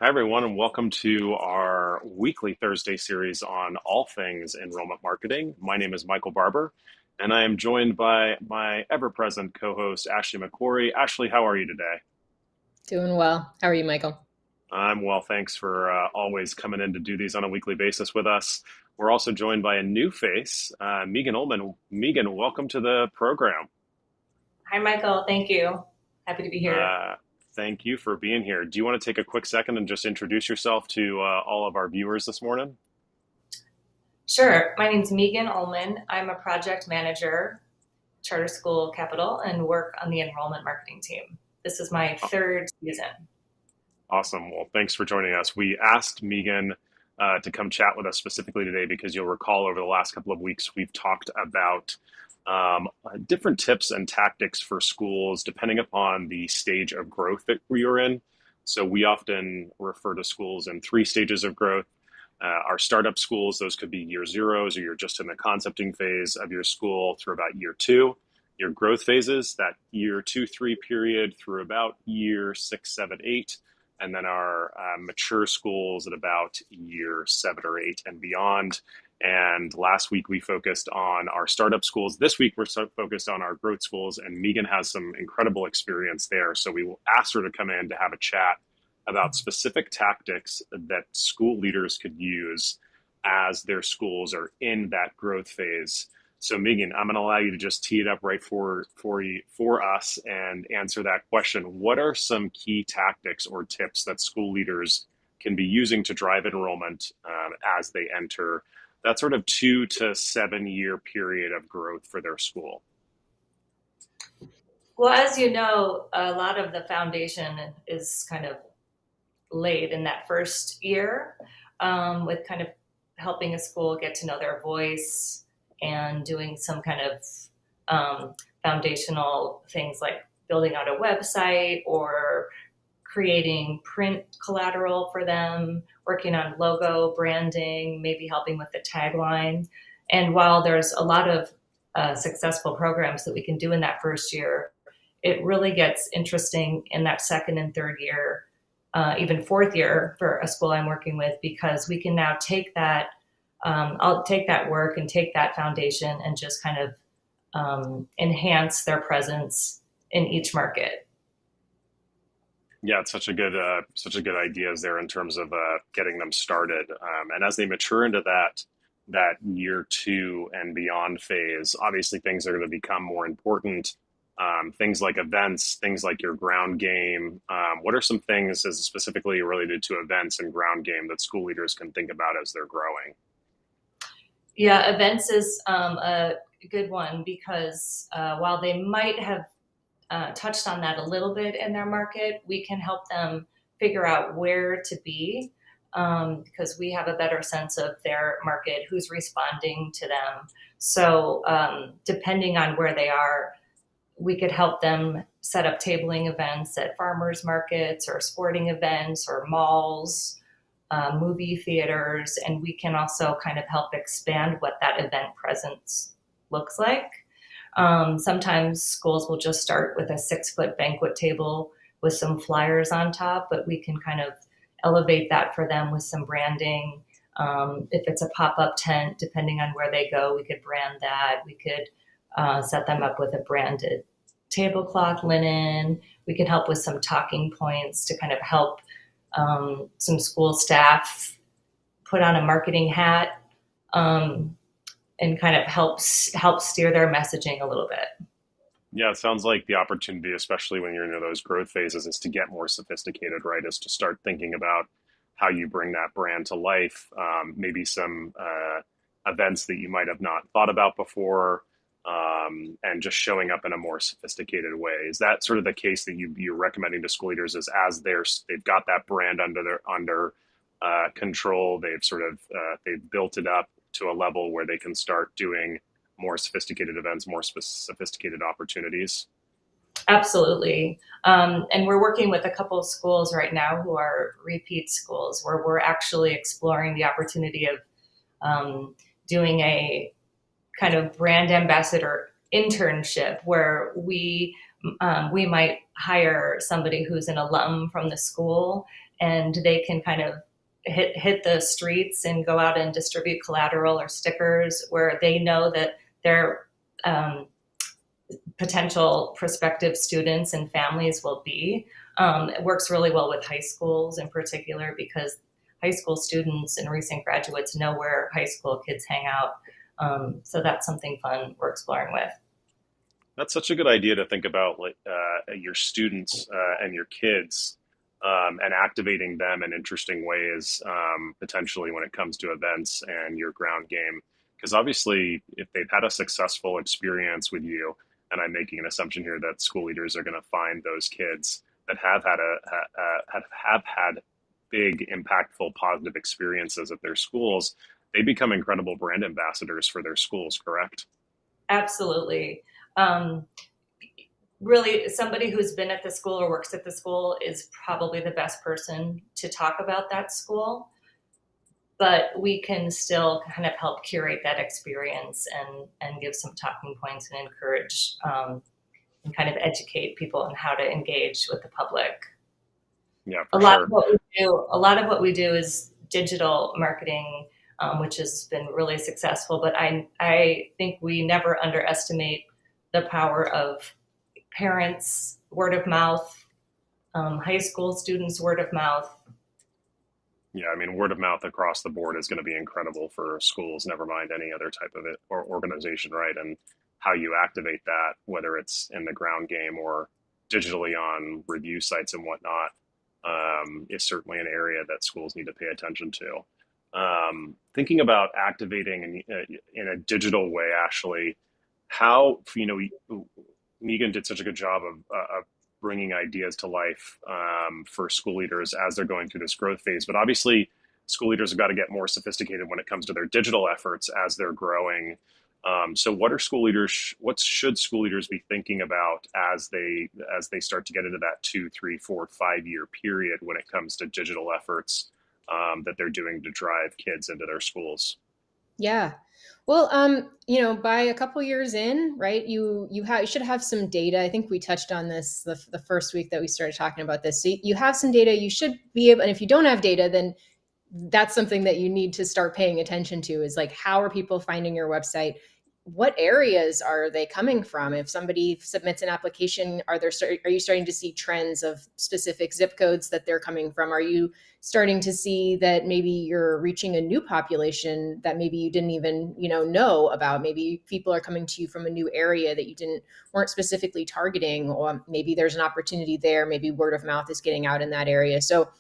Hi, everyone, and welcome to our weekly Thursday series on all things enrollment marketing. My name is Michael Barber, and I am joined by my ever present co host, Ashley McQuarrie. Ashley, how are you today? Doing well. How are you, Michael? I'm well, thanks for always coming in to do these on a weekly basis with us. We're also joined by a new face, Megan Ullman. Megan, welcome to the program. Hi, Michael. Thank you. Happy to be here. Uh, Thank you for being here. Do you want to take a quick second and just introduce yourself to all of our viewers this morning? Sure. My name's Megan Ullman. I'm a project manager, Charter School Capital, and work on the enrollment marketing team. This is my third season. Awesome. Well, thanks for joining us. We asked Megan to come chat with us specifically today because you'll recall over the last couple of weeks, we've talked about different tips and tactics for schools depending upon the stage of growth that we are in. So we often refer to schools in three stages of growth. Our startup schools, those could be year zeros, or you're just in the concepting phase of your school through about year two. Your growth phases, that year two, three period through about year six, seven, eight, and then our mature schools at about year seven or eight and beyond. And last week we focused on our startup schools. This week we're focused on our growth schools, and Megan has some incredible experience there. So we will ask her to come in to have a chat about specific tactics that school leaders could use as their schools are in that growth phase. So Megan, I'm going to allow you to just tee it up right for us and answer that question. What are some key tactics or tips that school leaders can be using to drive enrollment as they enter that sort of 2 to 7 year period of growth for their school? Well, as you know, a lot of the foundation is kind of laid in that first year with kind of helping a school get to know their voice and doing some kind of foundational things like building out a website or creating print collateral for them, working on logo branding, maybe helping with the tagline. And while there's a lot of successful programs that we can do in that first year, it really gets interesting in that second and third year, even fourth year for a school I'm working with, because we can now take that. I'll take that work and take that foundation and just kind of enhance their presence in each market. Yeah, it's such a good ideas there in terms of getting them started, and as they mature into that year two and beyond phase, obviously things are going to become more important. Things like events, things like your ground game. What are some things as specifically related to events and ground game that school leaders can think about as they're growing? Yeah, events is a good one because while they might have touched on that a little bit in their market, we can help them figure out where to be because we have a better sense of their market, who's responding to them. So, depending on where they are, we could help them set up tabling events at farmers markets or sporting events or malls, movie theaters, and we can also kind of help expand what that event presence looks like. Sometimes schools will just start with a 6 foot banquet table with some flyers on top, but we can kind of elevate that for them with some branding. If it's a pop up tent, depending on where they go, we could brand that. We could set them up with a branded tablecloth linen. We can help with some talking points to kind of help some school staff put on a marketing hat. And kind of help steer their messaging a little bit. Yeah, it sounds like the opportunity, especially when you're in those growth phases, is to get more sophisticated, right? Is to start thinking about how you bring that brand to life. Maybe some events that you might have not thought about before, and just showing up in a more sophisticated way. Is that sort of the case that you're recommending to school leaders? Is as they've got that brand under control, they've built it up to a level where they can start doing more sophisticated events, more sophisticated opportunities. Absolutely. And we're working with a couple of schools right now who are repeat schools where we're actually exploring the opportunity of doing a kind of brand ambassador internship where we might hire somebody who's an alum from the school and they can kind of hit the streets and go out and distribute collateral or stickers where they know that their potential prospective students and families will be. It works really well with high schools in particular because high school students and recent graduates know where high school kids hang out. So that's something fun we're exploring with. That's such a good idea to think about, like your students and your kids, and activating them in interesting ways, potentially when it comes to events and your ground game. Because obviously, if they've had a successful experience with you, and I'm making an assumption here that school leaders are going to find those kids that have had big, impactful, positive experiences at their schools, they become incredible brand ambassadors for their schools. Correct? Absolutely. Um, Really, somebody who's been at the school or works at the school is probably the best person to talk about that school. But we can still kind of help curate that experience and give some talking points and encourage and kind of educate people on how to engage with the public. Yeah, A for lot of sure. what we do, a lot of what we do is digital marketing, which has been really successful. But I think we never underestimate the power of parents, word of mouth, high school students, word of mouth. Yeah, I mean, word of mouth across the board is going to be incredible for schools, never mind any other type of it or organization, right? And how you activate that, whether it's in the ground game or digitally on review sites and whatnot, is certainly an area that schools need to pay attention to. Thinking about activating in a digital way, Ashley, how, Megan did such a good job of bringing ideas to life, for school leaders as they're going through this growth phase. But obviously, school leaders have got to get more sophisticated when it comes to their digital efforts as they're growing. So, what are school leaders? What should school leaders be thinking about as they start to get into that 2, 3, 4, 5 year period when it comes to digital efforts, that they're doing to drive kids into their schools? Yeah. Well, by a couple years in, right, you should have some data. I think we touched on this the first week that we started talking about this. So you have some data. You should be able, and if you don't have data, then that's something that you need to start paying attention to is like, how are people finding your website? What areas are they coming from? If somebody submits an application, are you starting to see trends of specific zip codes that they're coming from? Are you starting to see that maybe you're reaching a new population that maybe you didn't even know about? Maybe people are coming to you from a new area that you didn't weren't specifically targeting, or maybe there's an opportunity there. Maybe word of mouth is getting out in that area. So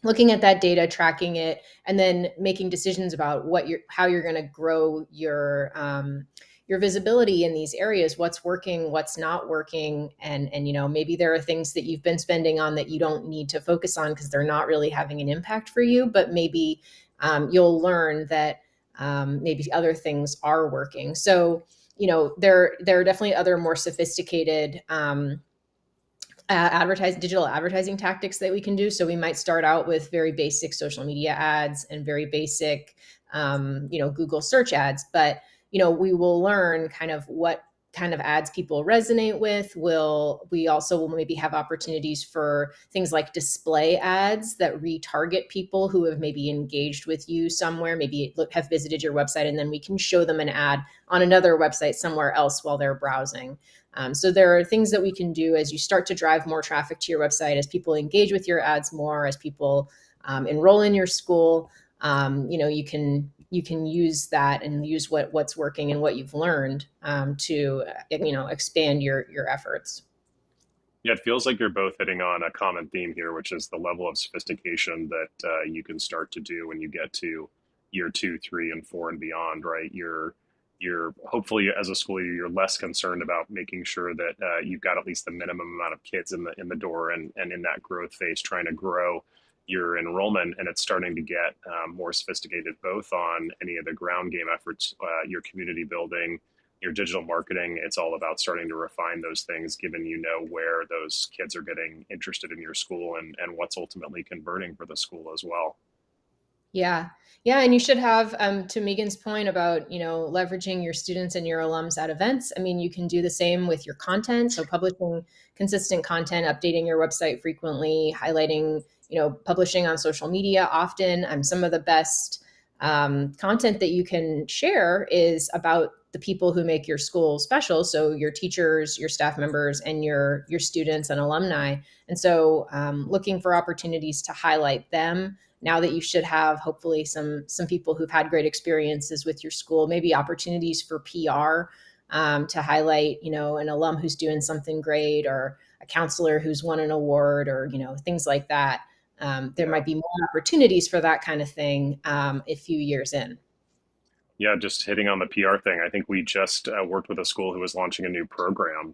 looking at that data, tracking it, and then making decisions about how you're going to grow your visibility in these areas, what's working, what's not working, and maybe there are things that you've been spending on that you don't need to focus on because they're not really having an impact for you, but maybe you'll learn that maybe other things are working. So there are definitely other more sophisticated digital advertising tactics that we can do. So we might start out with very basic social media ads and very basic, Google search ads, but we will learn kind of what kind of ads people resonate with. We also will maybe have opportunities for things like display ads that retarget people who have maybe engaged with you somewhere, maybe have visited your website, and then we can show them an ad on another website somewhere else while they're browsing. So there are things that we can do as you start to drive more traffic to your website, as people engage with your ads more, as people enroll in your school. You can use that and use what's working and what you've learned to expand your efforts. Yeah, it feels like you're both hitting on a common theme here, which is the level of sophistication that you can start to do when you get to year 2, 3, and 4 and beyond, right? You're hopefully as a school year, you're less concerned about making sure that you've got at least the minimum amount of kids in the door and in that growth phase, trying to grow your enrollment, and it's starting to get more sophisticated both on any of the ground game efforts, your community building, your digital marketing. It's all about starting to refine those things, given where those kids are getting interested in your school and what's ultimately converting for the school as well. Yeah. Yeah. And you should have, to Megan's point about, leveraging your students and your alums at events. I mean, you can do the same with your content. So publishing consistent content, updating your website frequently, highlighting, publishing on social media often. Some of the best content that you can share is about the people who make your school special. So your teachers, your staff members, and your students and alumni. And so looking for opportunities to highlight them now that you should have hopefully some people who've had great experiences with your school, maybe opportunities for PR to highlight, an alum who's doing something great, or a counselor who's won an award, or, things like that. There Yeah. might be more opportunities for that kind of thing a few years in. Yeah, just hitting on the PR thing. I think we just worked with a school who was launching a new program.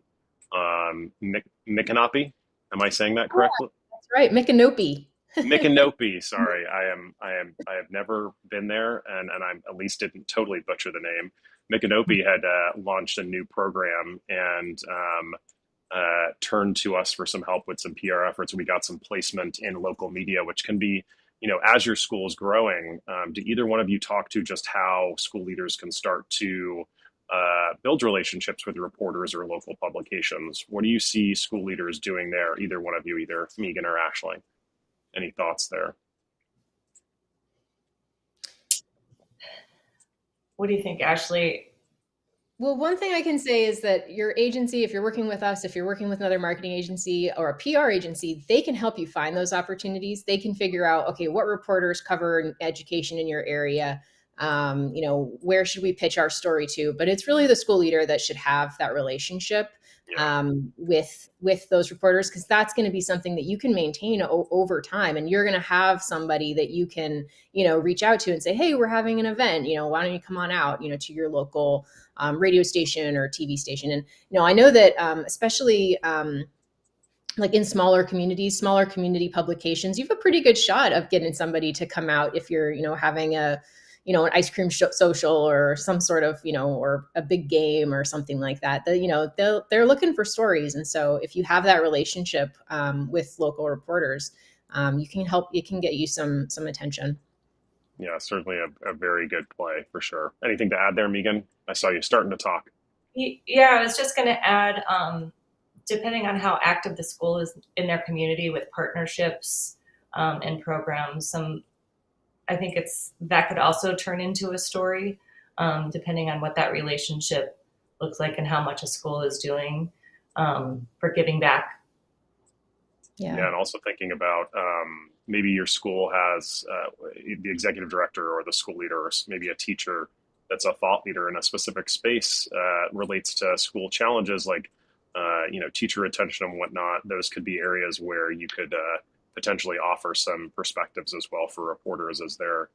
Micanopy. Am I saying that correctly? That's right, Micanopy. Micanopy. Sorry, I have never been there, and I at least didn't totally butcher the name. Micanopy had launched a new program and turned to us for some help with some PR efforts. We got some placement in local media, which can be, as your school is growing. Do either one of you talk to just how school leaders can start to build relationships with reporters or local publications? What do you see school leaders doing there? Either one of you, either Megan or Ashley. Any thoughts there? What do you think, Ashley? Well, one thing I can say is that your agency, if you're working with us, if you're working with another marketing agency or a PR agency, they can help you find those opportunities. They can figure out, okay, what reporters cover education in your area? Where should we pitch our story to? But it's really the school leader that should have that relationship Yeah, with those reporters, because that's going to be something that you can maintain over time, and you're going to have somebody that you can reach out to and say, hey, we're having an event, why don't you come on out to your local radio station or TV station. And I know that especially like in smaller communities, smaller community publications, you have a pretty good shot of getting somebody to come out if you're having an ice cream social or some sort of or a big game or something like that. They're looking for stories, and so if you have that relationship with local reporters, you can help. It can get you some attention. yeah, certainly a very good play for sure. Anything to add there, Megan? I saw you starting to talk. Yeah, I was just going to add, depending on how active the school is in their community with partnerships and programs, I think that could also turn into a story, depending on what that relationship looks like and how much a school is doing for giving back. Yeah, Yeah. and also thinking about maybe your school has the executive director or the school leader, or maybe a teacher that's a thought leader in a specific space relates to school challenges like teacher retention and whatnot. Those could be areas where you could potentially offer some perspectives as well for reporters as they're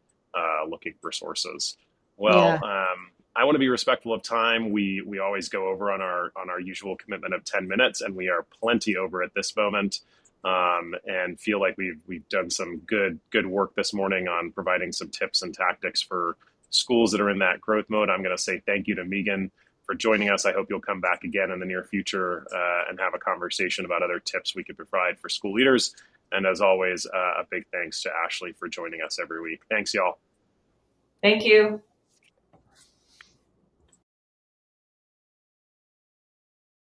looking for sources. Well, Yeah. I want to be respectful of time. We always go over on our usual commitment of 10 minutes, and we are plenty over at this moment. And feel like we've done some good work this morning on providing some tips and tactics for schools that are in that growth mode. I'm going to say thank you to Megan for joining us. I hope you'll come back again in the near future and have a conversation about other tips we could provide for school leaders. And as always, a big thanks to Ashley for joining us every week. Thanks, y'all. Thank you.